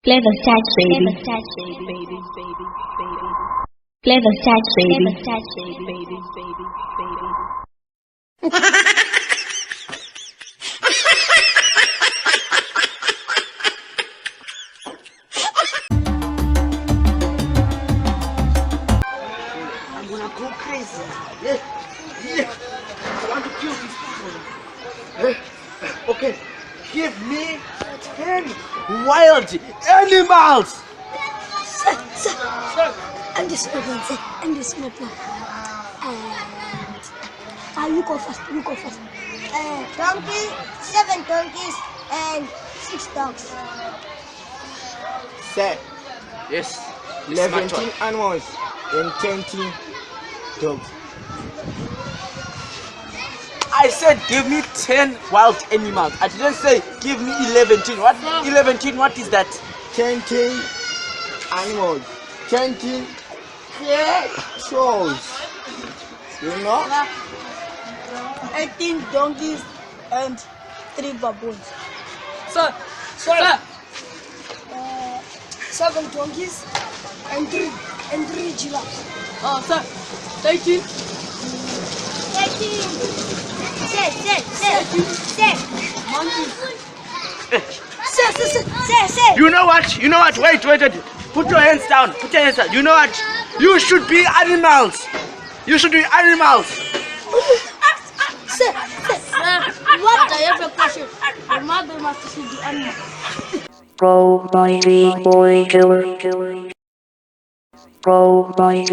Clever touch, baby. Clever touch, baby. I'm gonna go crazy. Yeah. I want to kill these people. Okay, give me 10 wild animals. Sir, I'm the smart one, sir. I'm the smart one. And you go first. Donkey, 7 donkeys, and 6 dogs. Sir, yes, 11 animals and 20 dogs. I said give me 10 wild animals. I didn't say give me 11. What? 11? What is that? 10 animals. 20 shows. You know? 18 donkeys and 3 baboons. Sir. 7 donkeys and 3 giraffes. Sir. 18. 13. Monkeys. Say. You know what? Wait. Put your hands down. You know what? You should be animals. Sir, what? I have a question. Your mother must see the animal. Pro by boy killer. Pro by